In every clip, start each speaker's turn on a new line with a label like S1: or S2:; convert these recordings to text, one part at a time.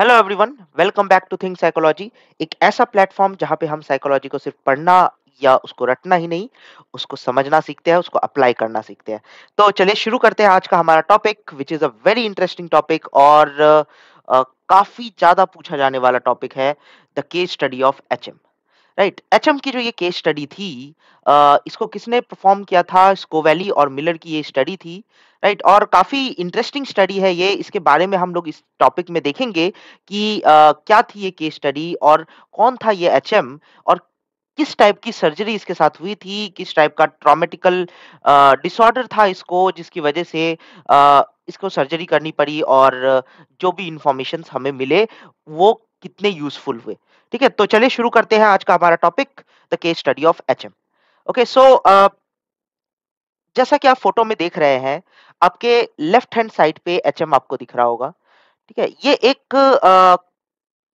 S1: Hello everyone, welcome back to think psychology. एक ऐसा platform जहां पे हम साइकोलॉजी को सिर्फ पढ़ना या उसको रटना ही नहीं, उसको समझना सीखते हैं, उसको अप्लाई करना सीखते हैं। तो चलिए शुरू करते हैं आज का हमारा topic, which is a very interesting topic और काफी ज्यादा पूछा जाने वाला टॉपिक है, the case study of HM. Right, HM की जो ये केस स्टडी थी, इसको किसने परफॉर्म किया था? स्कोवेली और मिलर की ये स्टडी थी। राइट, और काफी इंटरेस्टिंग स्टडी है ये। इसके बारे में हम लोग इस टॉपिक में देखेंगे कि क्या थी ये केस स्टडी और कौन था ये एचएम, और किस टाइप की सर्जरी इसके साथ हुई थी, किस टाइप का ट्रॉमेटिकल डिसऑर्डर था इसको, जिसकी वजह से इसको सर्जरी करनी पड़ी, और जो भी इंफॉर्मेशन हमें मिले वो कितने यूजफुल हुए। ठीक है, तो चलिए शुरू करते हैं आज का हमारा topic, the case study of HM. Okay, so जैसा कि आप फोटो में देख रहे हैं, आपके लेफ्ट हैंड साइड पे एचएम आपको दिख रहा होगा। ठीक है, ये एक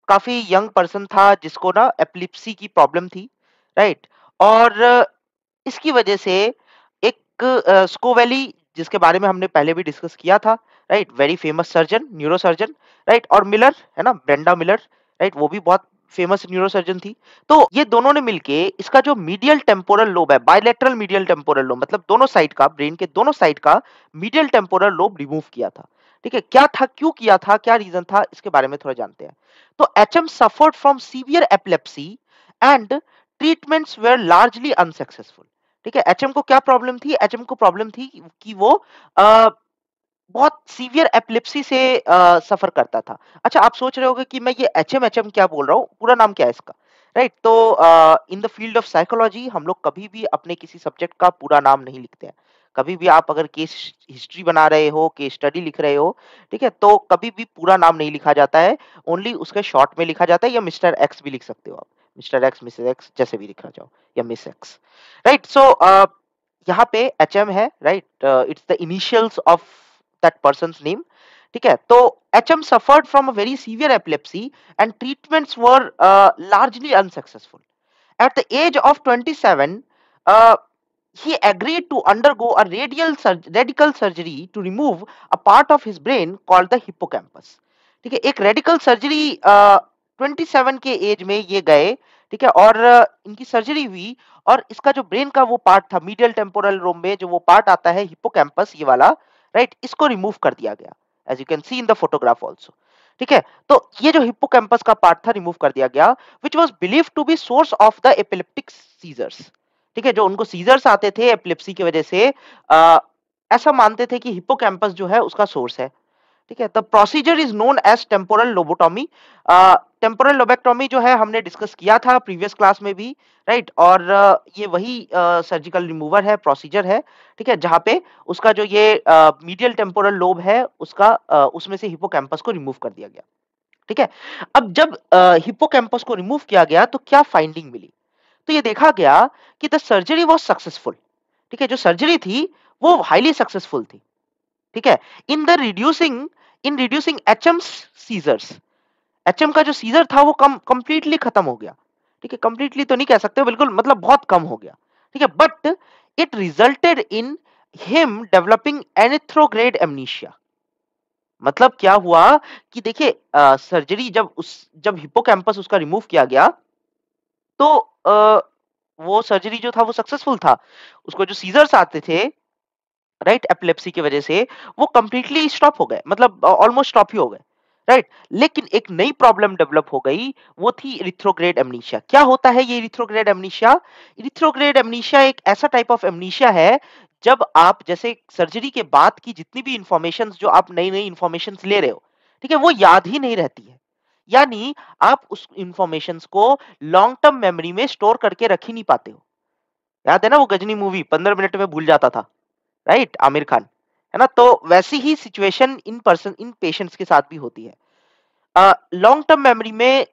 S1: काफ़ी यंग पर्सन था जिसको ना एपिलेप्सी की प्रॉब्लम थी, राइट? और इसकी वजह से एक स्कोवेली, जिसके बारे में हमने पहले भी डिस्कस किया था, right? Very famous surgeon, neurosurgeon, right? और मिलर, है ना? Brenda Miller, right? वो भी बहुत फेमस न्यूरोसर्जन थी। तो ये दोनों ने मिलके इसका जो मीडियल टेम्पोरल लोब है, बायलैटरल मीडियल टेम्पोरल लोब, मतलब दोनों साइड का, ब्रेन के दोनों साइड का मीडियल टेम्पोरल लोब रिमूव किया था। ठीक है, क्या था, क्यों किया था, क्या रीजन था, इसके बारे में थोड़ा जानते हैं। तो HM suffered from severe epilepsy and treatments were largely unsuccessful। ठीक है, एचएम को क्या प्रॉब्लम थी? एचएम को प्रॉब्लम थी कि वो बहुत सीवियर एपिलेप्सी से सफर करता था। अच्छा, आप सोच रहे होंगे कि मैं ये एचएम एचएम क्या बोल रहा हूँ, पूरा नाम क्या है इसका? राइट, तो in the field of psychology हम लोग कभी भी अपने किसी सब्जेक्ट का पूरा नाम नहीं लिखते हैं। कभी भी आप अगर केस हिस्ट्री बना रहे हो, केस स्टडी लिख रहे हो, ठीक है, तो कभी भी पूरा नाम नहीं लिखा जाता है, ओनली उसके शॉर्ट में लिखा जाता है, या मिस्टर एक्स भी लिख सकते हो आप, मिस्टर एक्स, मिसेस एक्स, जैसे भी लिखा जाओ, या मिस एक्स। राइट, सो यहाँ पे एचएम है, right? It's the initials of that persons name. ठीक है, तो HM suffered from a very severe epilepsy and treatments were largely unsuccessful. At the age of 27, uh, he agreed to undergo a radical surgery to remove a part of his brain called the hippocampus। ठीक है, एक radical surgery 27 के as में ये गए। ठीक है, और इनकी सर्जरी हुई, और इसका जो ब्रेन का वो पार्ट था, मीडियल टेम्पोरल लोब में जो वो पार्ट आता है, हिप्पोकैम्पस ये वाला, राइट, इसको रिमूव कर दिया गया, as you can see in the photograph also. ठीक है, तो ये जो हिप्पोकैम्पस का पार्ट था, रिमूव कर दिया गया, which was believe to be source of the epileptic seizures. ठीक है, जो उनको सीजर्स आते थे एपिलेप्सी की वजह से, ऐसा मानते थे कि हिप्पोकैम्पस जो है उसका सोर्स है। ठीक है, the procedure is known as temporal lobotomy. Temporal lobectomy जो है हमने डिस्कस किया था प्रीवियस क्लास में भी, राइट? और ये वही सर्जिकल रिमूवर है, प्रोसीजर है। ठीक है, जहाँ पे उसका जो ये मीडियल टेम्पोरल लोब है, उसका उसमें से हिप्पोकैम्पस को रिमूव कर दिया गया। ठीक है, अब जब हिप्पोकैम्पस को रिमूव किया गया तो क्या फाइंडिंग मिली? तो ये देखा गया कि द सर्जरी वाज सक्सेसफुल। ठीक है, जो सर्जरी थी वो हाईली सक्सेसफुल थी। ठीक है, इन रिड्यूसिंग एचएम्स सीजर्स। एचएम का जो सीजर था वो कंप्लीटली खत्म हो गया। ठीक है, कंप्लीटली तो नहीं कह सकते, बिल्कुल मतलब बहुत कम हो गया। ठीक है, but it resulted in him developing anterograde amnesia. मतलब क्या हुआ कि देखिए, सर्जरी जब हिप्पोकैम्पस उसका रिमूव किया गया, तो वो सर्जरी जो था वो सक्सेसफुल था। उसको जो सीजर्स आते थे, राइट, एपिलेप्सी की वजह से, वो कंप्लीटली स्टॉप हो गए, मतलब ऑलमोस्ट स्टॉप ही हो गए, राइट? लेकिन एक नई प्रॉब्लम डेवलप हो गई, वो थी इरिथ्रोग्रेड एमनीशिया। क्या होता है ये इरिथ्रोग्रेड एमनीशिया? इरिथ्रोग्रेड एमनीशिया एक ऐसा टाइप ऑफ एमनीशिया है, जब आप जैसे सर्जरी के बाद की जितनी भी इंफॉर्मेशन, जो आप नई नई इंफॉर्मेशन ले रहे हो, ठीक है, वो याद ही नहीं रहती है। यानी आप उस इंफॉर्मेशन को लॉन्ग टर्म मेमोरी में स्टोर करके रख ही नहीं पाते हो। याद है ना वो गजनी मूवी, 15 मिनट में भूल जाता था, राइट? आमिर खान, है ना? तो वैसी ही सिचुएशन इन पेशेंट्स के साथ भी होती है। लॉन्ग टर्म मेमोरी में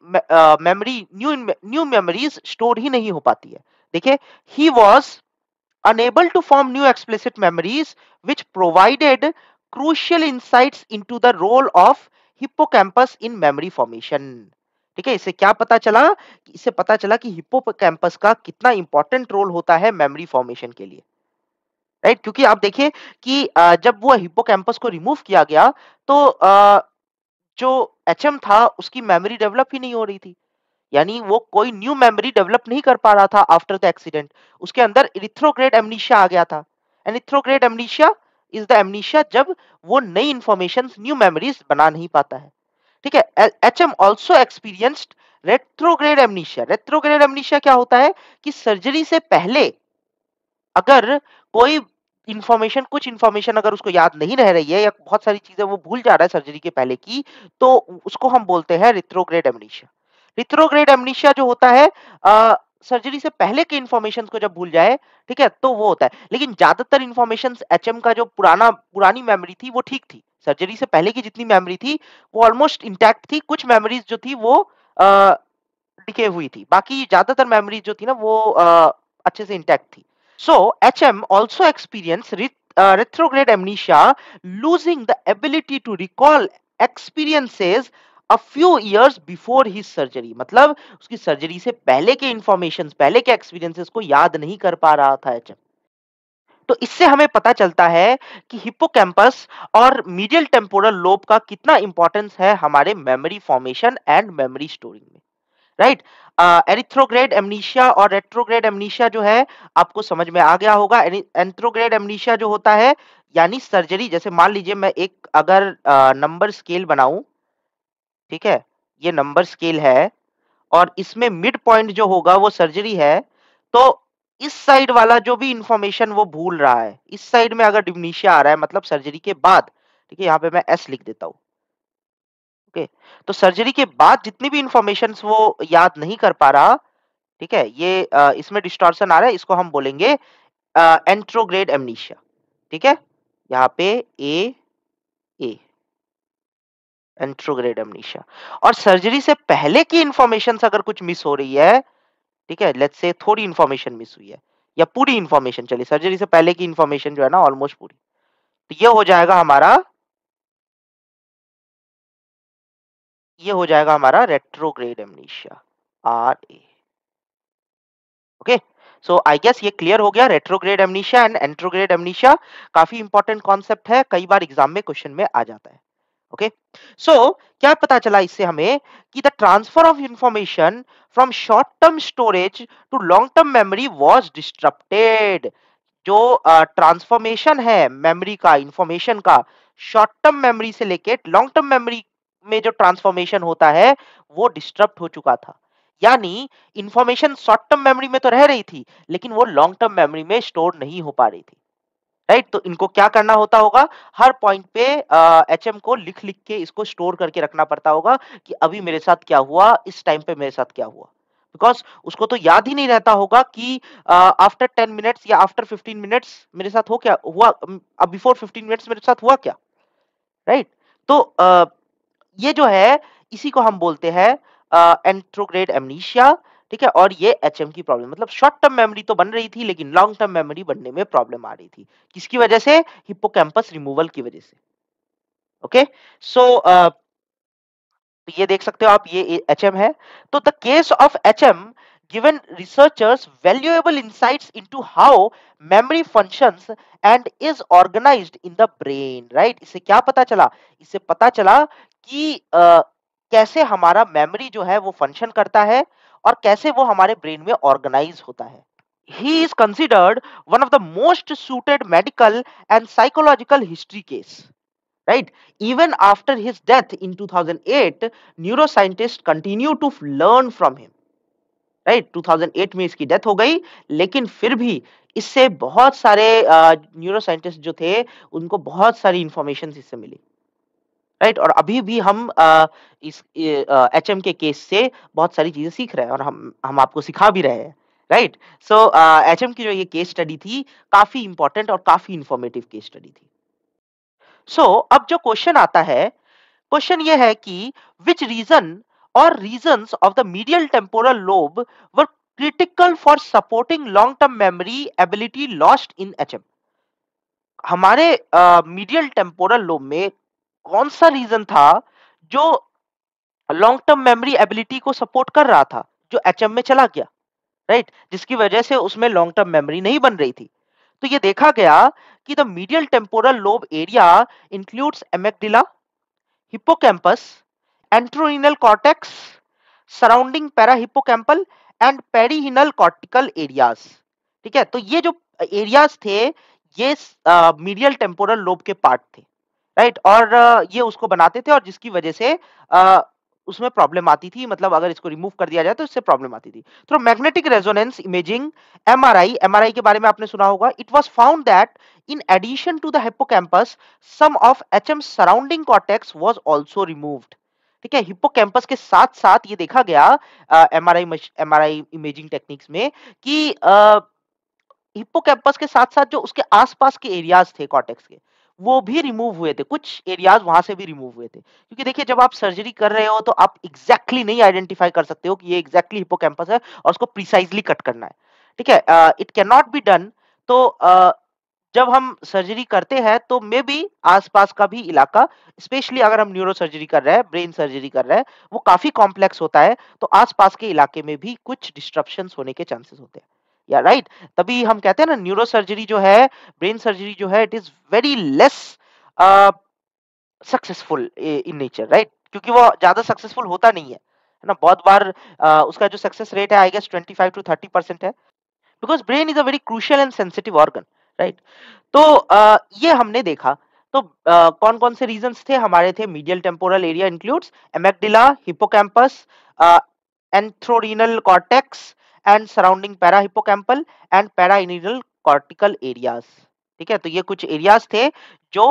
S1: मेमोरी, न्यू मेमोरीज स्टोर ही नहीं हो पाती है। देखिए, he was enable to form new explicit memories which provided crucial insights into the role of hippocampus in memory formation. ठीक है, इससे क्या पता चला? इससे पता चला कि हिप्पोकैम्पस का कितना इंपॉर्टेंट रोल होता है मेमोरी फॉर्मेशन के लिए, राइट? क्योंकि आप देखिए कि जब वो हिप्पोकैम्पस को रिमूव किया गया, तो जो एचएम था उसकी मेमोरी डेवलप ही नहीं हो रही थी। यानी वो कोई न्यू मेमोरी डेवलप नहीं कर पा रहा था आफ्टर द एक्सीडेंट। उसके अंदर इरिथ्रोग्रेड एमनीशिया आ गया था। And anterograde amnesia is the amnesia जब वो नई इंफॉर्मेशन, न्यू मेमोरीज बना नहीं पाता है। ठीक है। HM also experienced retrograde amnesia. Retrograde amnesia क्या होता है कि सर्जरी से पहले अगर कोई इंफॉर्मेशन, कुछ इंफॉर्मेशन अगर उसको याद नहीं रह रही है या बहुत सारी चीजें वो भूल जा रहा है सर्जरी के पहले की, तो उसको हम बोलते हैं रिट्रोग्रेड एमनीशिया। रिट्रोग्रेड एमनीशिया जो होता है सर्जरी से पहले के इंफॉर्मेशन को जब भूल जाए, ठीक है, तो वो होता है। लेकिन ज्यादातर इंफॉर्मेशन एचएम का जो पुरानी मेमोरी थी वो ठीक थी। सर्जरी से पहले की जितनी मेमोरी थी वो ऑलमोस्ट इंटैक्ट थी। कुछ मेमोरीज जो थी वो डिके हुई थी। बाकी ज्यादातर मेमोरीज जो थी ना वो अच्छे से इंटैक्ट थी। So, HM also experienced retrograde amnesia, losing the ability to recall experiences a few years before his surgery. मतलब उसकी सर्जरी से पहले के इंफॉर्मेशन, पहले के एक्सपीरियंसेस को याद नहीं कर पा रहा था एचएम। तो इससे हमें पता चलता है कि हिप्पोकैम्पस और मीडियल टेम्पोरल लोब का कितना इंपॉर्टेंस है हमारे memory formation and memory storing में। राइट। एरिथ्रोग्रेड एमनीशिया और रेट्रोग्रेड एमनीशिया जो है आपको समझ में आ गया होगा। एंथ्रोग्रेड एमनीशिया जो होता है यानी सर्जरी, जैसे मान लीजिए मैं एक अगर नंबर स्केल बनाऊं, ठीक है, ये नंबर स्केल है और इसमें मिड पॉइंट जो होगा वो सर्जरी है, तो इस साइड वाला जो भी इंफॉर्मेशन वो भूल रहा है, इस साइड में अगर डिमनीशिया आ रहा है मतलब सर्जरी के बाद, ठीक है, यहाँ पे मैं एस लिख देता हूँ। ओके। तो सर्जरी के बाद जितनी भी इंफॉर्मेशन वो याद नहीं कर पा रहा, ठीक है, ये इसमें डिस्टॉर्शन आ रहा है, इसको हम बोलेंगे एंट्रोग्रेड एमनीशिया। ठीक है, यहाँ पे ए ए एंट्रोग्रेड एमनीशिया। और सर्जरी से पहले की इंफॉर्मेशन अगर कुछ मिस हो रही है, ठीक है, लेट्स से थोड़ी इंफॉर्मेशन मिस हुई है या पूरी इंफॉर्मेशन, चलिए सर्जरी से पहले की इंफॉर्मेशन जो है ना ऑलमोस्ट पूरी, तो ये हो जाएगा हमारा retrograde amnesia, R A. Okay. So I guess ये क्लियर हो गया, retrograde amnesia and anterograde amnesia काफी इंपॉर्टेंट कॉन्सेप्ट है, कई बार एग्जाम में क्वेश्चन में आ जाता है। ओके। सो क्या पता चला इससे हमें कि the transfer of information from short term storage to long term memory was disrupted. जो ट्रांसफॉर्मेशन है मेमोरी का, इंफॉर्मेशन का, शॉर्ट टर्म मेमोरी से लेके लॉन्ग टर्म मेमोरी में जो ट्रांसफॉर्मेशन होता है वो डिस्टर्ब हो चुका था। यानी इंफॉर्मेशन शॉर्ट टर्म मेमोरी में तो रह रही थी लेकिन वो लॉन्ग टर्म मेमोरी में स्टोर नहीं हो पा रही थी। राइट। तो इनको क्या करना होता होगा, हर पॉइंट पे एचएम को लिख लिख के इसको स्टोर करके रखना पड़ता होगा कि अभी मेरे साथ क्या हुआ, इस टाइम पे मेरे साथ क्या हुआ। बिकॉज उसको तो याद ही नहीं रहता होगा कि आफ्टर 10 मिनट्स या आफ्टर 15 मिनट्स मेरे साथ हो क्या हुआ, अब बिफोर 15 मिनट्स मेरे साथ हुआ क्या। राइट। तो ये जो है इसी को हम बोलते हैं एंट्रोग्रेड एमनीशिया। ठीक है, और ये एचएम की प्रॉब्लम, मतलब शॉर्ट टर्म मेमोरी तो बन रही थी लेकिन लॉन्ग टर्म मेमोरी बनने में प्रॉब्लम आ रही थी। किसकी वजह से? हिप्पोकैम्पस रिमूवल की वजह से। ओके। सो तो ये देख सकते हो आप, ये एचएम है। तो the case of HM given researchers valuable insights into how memory functions and is organized in the brain. Right. इससे क्या पता चला? इससे पता चला कि कैसे हमारा मेमोरी जो है वो फंक्शन करता है और कैसे वो हमारे ब्रेन में ऑर्गेनाइज होता है। He is considered one of the most suited medical and psychological history case. Right. Even after his death in 2008, neuroscientists continue to learn from him. Right. 2008 में इसकी डेथ हो गई लेकिन फिर भी इससे बहुत सारे न्यूरो साइंटिस्ट जो थे उनको बहुत सारी इंफॉर्मेशन इससे मिली। राइट। और अभी भी हम इस एचएम के केस से बहुत सारी चीजें सीख रहे हैं और हम आपको सिखा भी रहे हैं। राइट। सो एचएम की जो ये केस स्टडी थी काफी इंपॉर्टेंट और काफी इंफॉर्मेटिव केस स्टडी थी। सो अब जो क्वेश्चन आता है, क्वेश्चन ये है कि विच रीजन और reasons of the medial temporal lobe were critical for supporting long term memory ability lost in HM. हमारे मीडियल टेम्पोरल लोब में कौन सा रीजन था जो लॉन्ग टर्म मेमोरी एबिलिटी को सपोर्ट कर रहा था, जो एचएम में चला गया। राइट। जिसकी वजह से उसमें लॉन्ग टर्म मेमोरी नहीं बन रही थी। तो ये देखा गया कि the medial temporal lobe area includes amygdala, hippocampus entorhinal cortex, surrounding parahippocampal and perirhinal cortical areas. ठीक है, तो ये जो एरियाज थे ये मीडियल टेम्पोरल लोब के पार्ट थे, राइट। और ये उसको बनाते थे और जिसकी वजह से उसमें प्रॉब्लम आती थी, मतलब अगर इसको रिमूव कर दिया जाए तो इससे प्रॉब्लम आती थी। तो magnetic resonance imaging, MRI, MRI के बारे में आपने सुना होगा। It was found that in addition to the hippocampus some of HM surrounding cortex was also removed. ठीक है, हिप्पोकैम्पस के साथ साथ ये देखा गया एमआरआई एमआरआई इमेजिंग टेक्निक्स में कि हिप्पोकैम्पस के साथ-साथ जो उसके आस-पास के एरियाज थे कॉर्टेक्स के, वो भी रिमूव हुए थे। कुछ एरियाज वहां से भी रिमूव हुए थे, क्योंकि देखिए जब आप सर्जरी कर रहे हो तो आप एग्जैक्टली नहीं आइडेंटिफाई कर सकते हो कि ये एग्जैक्टली हिप्पोकैम्पस है और उसको प्रिसाइजली कट करना है। ठीक है, it can not be done. तो जब हम सर्जरी करते हैं तो मे बी आसपास का भी इलाका, स्पेशली अगर हम न्यूरो सर्जरी कर रहे हैं, ब्रेन सर्जरी कर रहे हैं, वो काफी कॉम्प्लेक्स होता है, तो आसपास के इलाके में भी कुछ डिस्ट्रप्शंस होने के चांसेस होते हैं, या राइट। तभी हम कहते हैं ना न्यूरो सर्जरी जो है, ब्रेन सर्जरी जो है, it is very less successful in nature, right, क्योंकि वो ज्यादा सक्सेसफुल होता नहीं है ना। बहुत बार उसका जो सक्सेस रेट है आई गेस 25 to 30% है, because brain is a very crucial and sensitive organ, right. तो ये हमने देखा। तो कौन कौन से रीजंस थे हमारे? थे medial temporal area includes amygdala, hippocampus, entorhinal cortex and surrounding para hippocampal and perirhinal cortical areas. ठीक है, तो ये कुछ एरियाज थे जो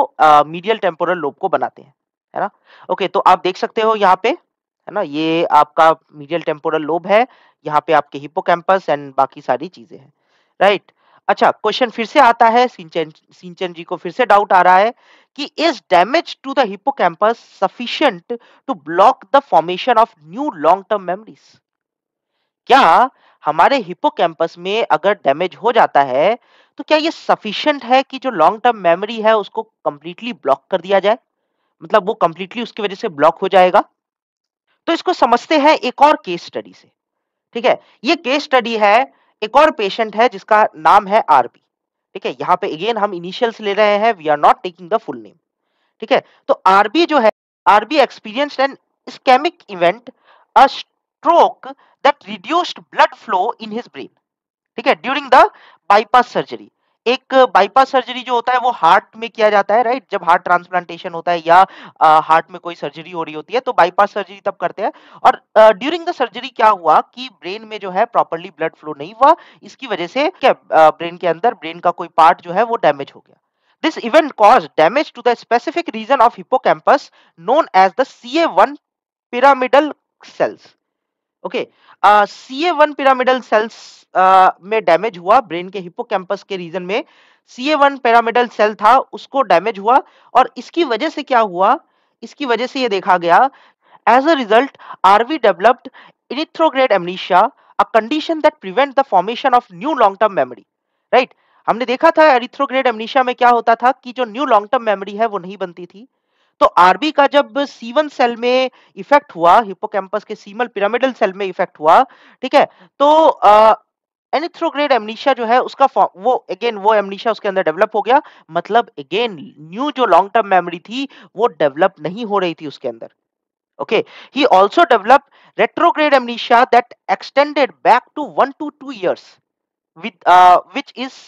S1: मीडियल टेम्पोरल लोब को बनाते हैं, है ना। ओके, तो आप देख सकते हो यहाँ पे, है ना, ये आपका मीडियल टेम्पोरल लोब है, यहाँ पे आपके हिप्पोकैम्पस एंड बाकी सारी चीजें हैं, राइट। अच्छा, क्वेश्चन फिर से आता है, सिंचन सिंचन जी को फिर से डाउट आ रहा है कि is damage to the hippocampus sufficient to block the formation of new long term memories? क्या हमारे हिप्पोकैम्पस में अगर डैमेज हो जाता है तो क्या ये सफिशिएंट है कि जो लॉन्ग टर्म मेमोरी है उसको कंप्लीटली ब्लॉक कर दिया जाए, मतलब वो कंप्लीटली उसकी वजह से ब्लॉक हो जाएगा? तो इसको समझते हैं एक और केस स्टडी से। ठीक है, ये केस स्टडी है, एक और पेशेंट है जिसका नाम है आरबी। ठीक है, यहाँ पे अगेन हम इनिशियल्स ले रहे हैं, we are not taking the full name. ठीक है, तो आरबी जो है, RB experienced an ischemic event, a stroke that reduced blood flow in his brain. ठीक है, ड्यूरिंग द बाईपास सर्जरी। एक बाईपास सर्जरी जो होता है वो हार्ट में किया जाता है, राइट, जब हार्ट ट्रांसप्लांटेशन होता है या हार्ट में कोई सर्जरी हो रही होती है तो बाईपास सर्जरी तब करते हैं। और ड्यूरिंग द सर्जरी क्या हुआ कि ब्रेन में जो है प्रॉपर्ली ब्लड फ्लो नहीं हुआ, इसकी वजह से क्या ब्रेन के अंदर ब्रेन का कोई पार्ट जो है वो डैमेज हो गया। This event cause damage to the specific region of hippocampus known as the CA1 pyramidal cells. Okay, CA1 pyramidal cells में डैमेज हुआ, ब्रेन के हिप्पोकैम्पस के रीजन में CA1 पिरामिडल सेल था, उसको डैमेज हुआ। और इसकी वजह से क्या हुआ? इसकी वजह से ये देखा गया, as a result RV developed anterograde amnesia, a condition that prevent the formation of new long term memory, right. हमने देखा था एरिथ्रोग्रेड एमनीशिया में क्या होता था कि जो न्यू लॉन्ग टर्म मेमोरी है वो नहीं बनती थी। तो आरबी का जब C1 सेल में इफेक्ट हुआ, हिप्पोकैम्पस के सीमल पिरामिडल सेल में इफेक्ट हुआ, ठीक है, तो एनिथ्रोग्रेड एमनीशिया जो है उसका वो अगेन वो एमनीशिया उसके अंदर डेवलप हो गया। मतलब अगेन न्यू जो लॉन्ग टर्म मेमोरी थी वो डेवलप नहीं हो रही थी उसके अंदर। Okay, he also developed retrograde amnesia that extended back to 1 to 2 years with which is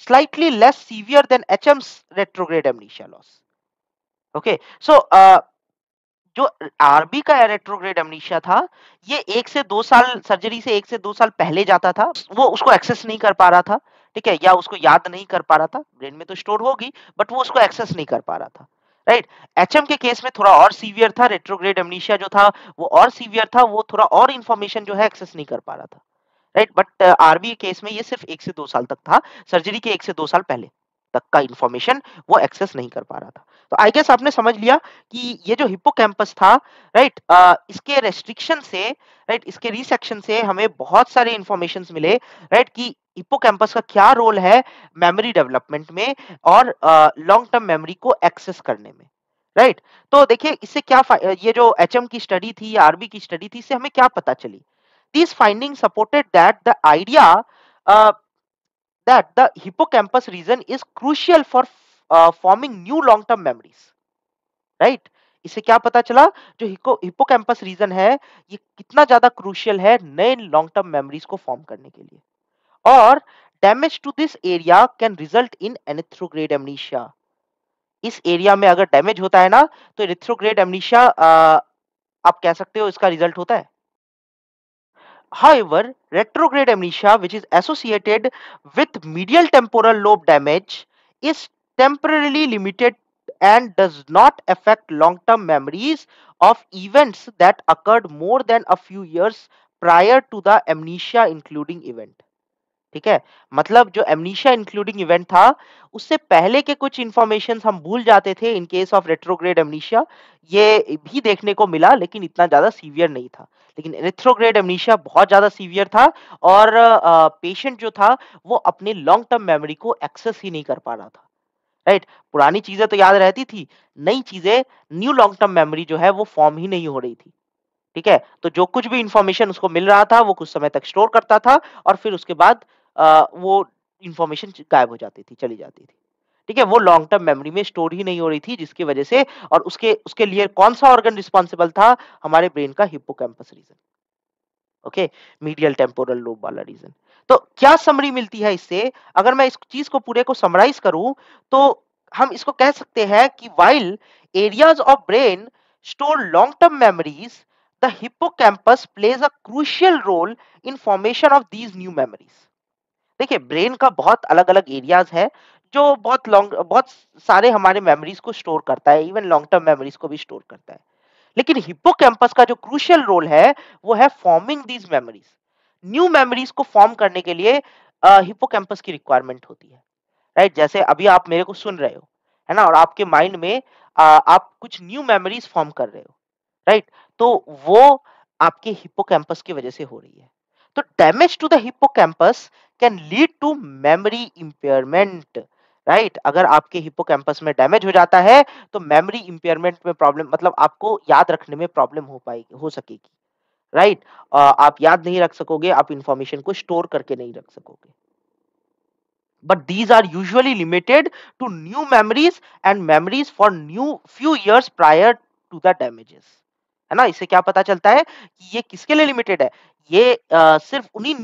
S1: slightly less severe than HM's retrograde amnesia loss. Okay, so जो आरबी का रेट्रोग्रेड अमनीशिया था, ये 1 से 2 साल सर्जरी से 1 से 2 साल पहले जाता था, वो उसको एक्सेस नहीं कर पा रहा था। ठीक है, या उसको याद नहीं कर पा रहा था, ब्रेन में तो स्टोर होगी बट वो उसको एक्सेस नहीं कर पा रहा था, राइट। एचएम के केस में थोड़ा और सीवियर था, रेट्रोग्रेड अमनीशिया जो था वो और सीवियर था, वो थोड़ा और इंफॉर्मेशन जो है एक्सेस नहीं कर पा रहा था, राइट। बट आरबी केस में ये सिर्फ 1 से 2 साल तक था, सर्जरी के 1 से 2 साल पहले तक का इंफॉर्मेशन वो एक्सेस नहीं कर पा रहा था। तो आई गेस आपने समझ लिया कि ये जो हिप्पोकैम्पस था, राइट, इसके रेस्ट्रिक्शन से, राइट, इसके रिसेक्शन से हमें बहुत सारे इंफॉर्मेशंस मिले, राइट, कि हिप्पोकैम्पस का क्या रोल है मेमोरी डेवलपमेंट में और लॉन्ग टर्म मेमोरी को एक्सेस करने में, राइट। तो देखिए इससे क्या ये जो एचएम की स्टडी थी या आरबी की स्टडी थी, इससे हमें क्या पता चली? These findings supported that the idea uh, that the hippocampus region is crucial for forming new long-term memories. Right, इससे क्या पता चला, जो हिप्पोकैम्पस रीजन है, ये कितना ज़्यादा क्रूशियल है नए लॉन्ग टर्म मेमोरीज को फॉर्म करने के लिए। और damage to this area can result in anterograde amnesia. इस एरिया में अगर डैमेज होता है ना, तो एरिथ्रोग्रेड एमनीशिया आप कह सकते हो इसका रिजल्ट होता है। However, retrograde amnesia, which is associated with medial temporal lobe damage, is temporarily limited and does not affect long term memories of events that occurred more than a few years prior to the amnesia including event. ठीक है, मतलब जो amnesia including event था, उससे पहले के कुछ information हम भूल जाते थे in case of retrograde amnesia. ये भी देखने को मिला, लेकिन इतना ज्यादा सीवियर नहीं था। लेकिन रेट्रोग्रेड एमनीशिया बहुत ज्यादा सीवियर था, और पेशेंट जो था वो अपने लॉन्ग टर्म मेमोरी को एक्सेस ही नहीं कर पा रहा था। राइट, पुरानी चीजें तो याद रहती थी, नई चीजें, न्यू लॉन्ग टर्म मेमोरी जो है वो फॉर्म ही नहीं हो रही थी। ठीक है, तो जो कुछ भी इंफॉर्मेशन उसको मिल रहा था वो कुछ समय तक स्टोर करता था, और फिर उसके बाद वो इंफॉर्मेशन गायब हो जाती थी, चली जाती थी। ठीक है, वो लॉन्ग टर्म मेमोरी में स्टोर ही नहीं हो रही थी, जिसकी वजह से, और उसके उसके लिए कौन सा ऑर्गन रिस्पॉन्सिबल था, हमारे ब्रेन का hippocampus region. Okay, medial temporal lobe वाला रीजन। तो क्या समरी मिलती है इससे? अगर मैं इस चीज को पूरे को समराइज करूं, तो हम इसको कह सकते हैं कि while areas of brain store long term memories, the hippocampus plays a crucial role in formation of these new memories. देखिए, ब्रेन का बहुत अलग अलग एरियाज है, जो बहुत सारे हमारे मेमोरीज को स्टोर करता है, इवन लॉन्ग टर्म मेमोरीज को भी स्टोर करता है। लेकिन हिप्पोकैम्पस का जो क्रूशियल रोल है, वो है forming these memories. New memories को फॉर्म करने के लिए हिप्पोकैम्पस की रिक्वायरमेंट होती है। राइट, जैसे अभी आप मेरे को सुन रहे हो, है ना, और आपके माइंड में आप कुछ न्यू मेमोरीज फॉर्म कर रहे हो। राइट, तो वो आपके हिप्पोकैम्पस की वजह से हो रही है। तो damage to the hippocampus can lead to memory impairment. Right, अगर आपके हिप्पोकैम्पस में डैमेज हो जाता है, तो मेमोरी इंपेयरमेंट में प्रॉब्लम, मतलब आपको याद रखने में प्रॉब्लम हो सकेगी। राइट, आप याद नहीं रख सकोगे, आप इंफॉर्मेशन को स्टोर करके नहीं रख सकोगे। But these are usually limited to new memories and memories for new few years prior to the damages. है ना, इससे क्या पता चलता है कि ये किसके लिए लिमिटेड है? ये सिर्फ उन्हीं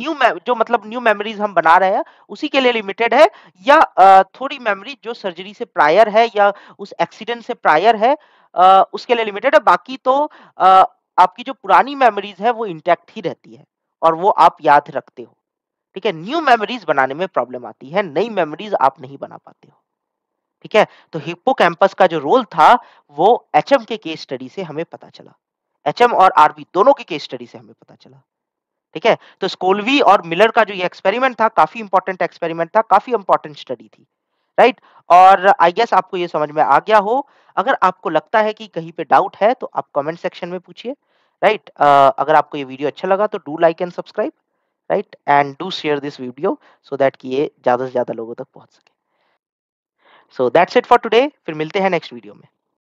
S1: जो मतलब न्यू मेमोरीज हम बना रहे हैं, उसी के लिए लिमिटेड है, या थोड़ी मेमोरी जो सर्जरी से प्रायर है या उस एक्सीडेंट से प्रायर है, उसके लिए लिमिटेड है। बाकी तो आपकी जो पुरानी मेमोरीज है वो इंटैक्ट ही रहती है, और वो आप याद रखते हो। ठीक है, न्यू मेमोरीज बनाने में प्रॉब्लम आती है, नई मेमोरीज आप नहीं बना पाते हो। ठीक है, तो हिप्पोकैम्पस का जो रोल था, वो एचएम के केस स्टडी से हमें पता चला। एचएम और आरबी दोनों की केस स्टडी से हमें पता चला। ठीक है, तो स्कोल्वी और मिलर का जो ये एक्सपेरिमेंट था, काफी इंपॉर्टेंट एक्सपेरिमेंट था, काफी इंपॉर्टेंट स्टडी थी। राइट, और आई गेस आपको ये समझ में आ गया हो। अगर आपको लगता है कि कहीं पे डाउट है, तो आप कमेंट सेक्शन में पूछिए। राइट, अगर आपको ये वीडियो अच्छा लगा, तो do like and subscribe. Right, and do share this video, so that कि ये ज्यादा से ज्यादा लोगों तक पहुंच सके। So that's it for today, फिर मिलते हैं नेक्स्ट वीडियो में।